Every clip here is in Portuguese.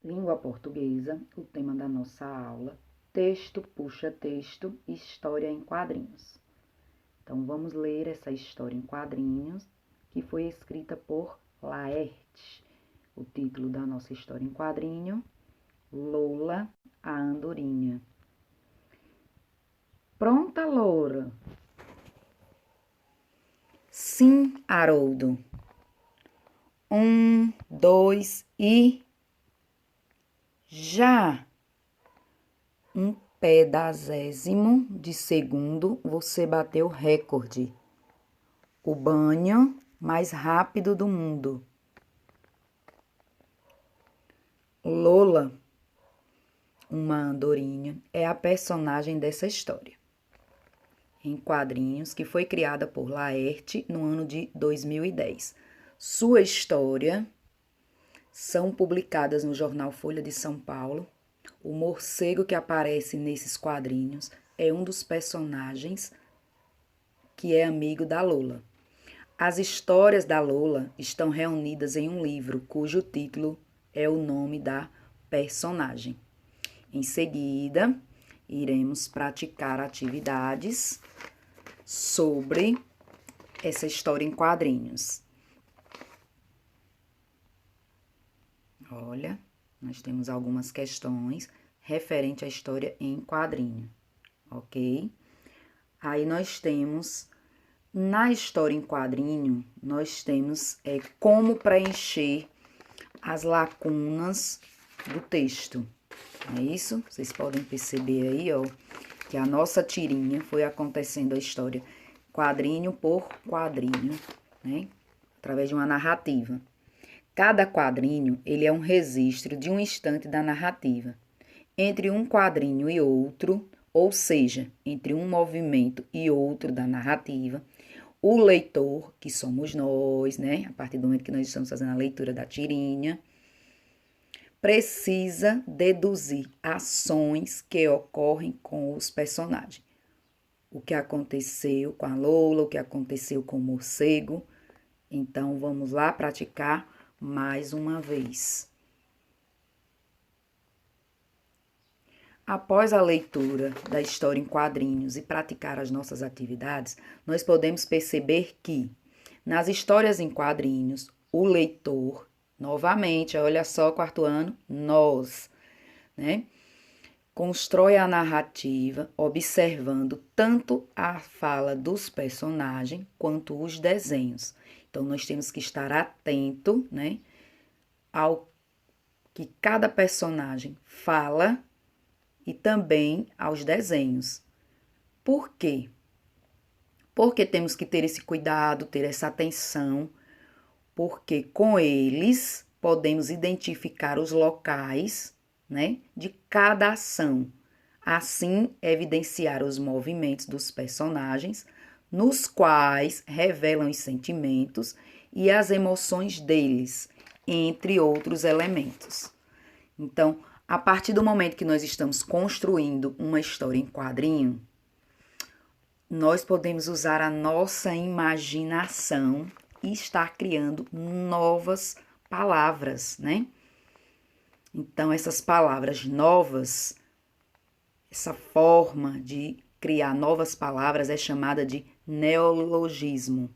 Língua portuguesa, o tema da nossa aula, texto puxa texto, história em quadrinhos. Então, vamos ler essa história em quadrinhos, que foi escrita por Laerte. O título da nossa história em quadrinho, Lola, a Andorinha. Pronta, Loura? Sim, Haroldo. 1, 2 e... Já! Um pedazésimo de segundo, você bateu o recorde. O banho mais rápido do mundo. Lola, uma andorinha, é a personagem dessa história, em quadrinhos, que foi criada por Laerte no ano de 2010. Sua história são publicadas no jornal Folha de São Paulo. O morcego que aparece nesses quadrinhos é um dos personagens que é amigo da Lola. As histórias da Lola estão reunidas em um livro cujo título é o nome da personagem. Em seguida, iremos praticar atividades sobre essa história em quadrinhos. Olha, nós temos algumas questões referente à história em quadrinho, ok? Aí nós temos, na história em quadrinho, nós temos como preencher as lacunas do texto. Não é isso? Vocês podem perceber aí, ó, que a nossa tirinha foi acontecendo a história quadrinho por quadrinho, né? Através de uma narrativa. Cada quadrinho, ele é um registro de um instante da narrativa. Entre um quadrinho e outro, ou seja, entre um movimento e outro da narrativa, o leitor, que somos nós, né? A partir do momento que nós estamos fazendo a leitura da tirinha, precisa deduzir ações que ocorrem com os personagens. O que aconteceu com a Lola, o que aconteceu com o morcego. Então, vamos lá praticar mais uma vez. Após a leitura da história em quadrinhos e praticar as nossas atividades, nós podemos perceber que, nas histórias em quadrinhos, o leitor, novamente, olha só, quarto ano, nós, né? Constrói a narrativa observando tanto a fala dos personagens quanto os desenhos. Então, nós temos que estar atento, né, ao que cada personagem fala e também aos desenhos. Por quê? Porque temos que ter esse cuidado, ter essa atenção, porque com eles podemos identificar os locais, né, de cada ação. Assim, evidenciar os movimentos dos personagens, nos quais revelam os sentimentos e as emoções deles, entre outros elementos. Então, a partir do momento que nós estamos construindo uma história em quadrinho, nós podemos usar a nossa imaginação e estar criando novas palavras, né? Então, essas palavras novas, essa forma de criar novas palavras é chamada de neologismo.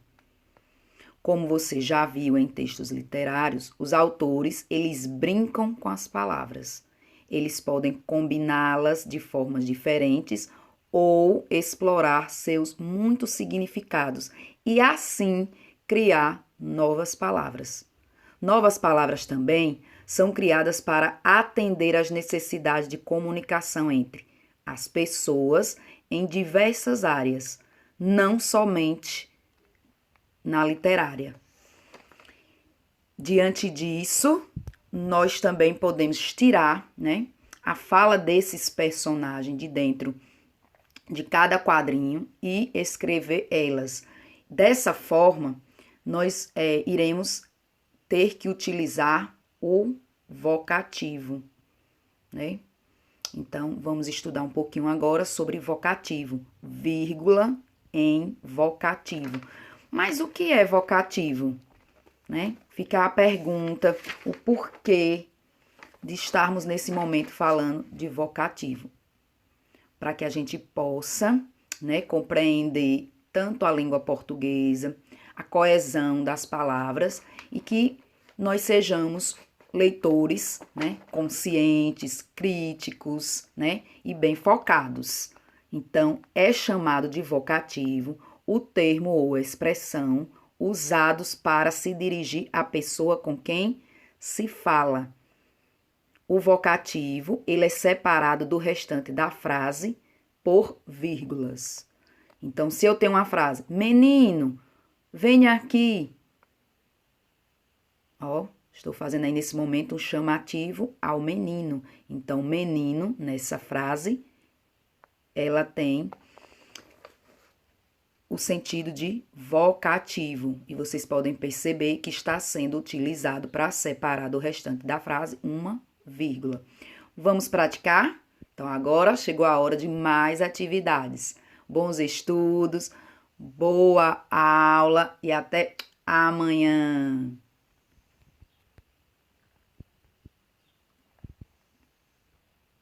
Como você já viu em textos literários, os autores, eles brincam com as palavras. Eles podem combiná-las de formas diferentes ou explorar seus muitos significados e assim criar novas palavras. Novas palavras também são criadas para atender às necessidades de comunicação entre as pessoas em diversas áreas, não somente na literária. Diante disso, nós também podemos tirar, né, a fala desses personagens de dentro de cada quadrinho e escrever elas. Dessa forma, nós iremos ter que utilizar o vocativo, né? Então, vamos estudar um pouquinho agora sobre vocativo, vírgula em vocativo. Mas o que é vocativo? Né? Fica a pergunta, o porquê de estarmos nesse momento falando de vocativo, para que a gente possa, né, compreender tanto a língua portuguesa, a coesão das palavras e que nós sejamos leitores, né, conscientes, críticos, né, e bem focados. Então, é chamado de vocativo o termo ou expressão usados para se dirigir à pessoa com quem se fala. O vocativo, ele é separado do restante da frase por vírgulas. Então, se eu tenho uma frase, menino, venha aqui. Ó, estou fazendo aí nesse momento um chamativo ao menino. Então, menino, nessa frase, ela tem o sentido de vocativo. E vocês podem perceber que está sendo utilizado para separar do restante da frase uma vírgula. Vamos praticar? Então, agora chegou a hora de mais atividades. Bons estudos, boa aula e até amanhã!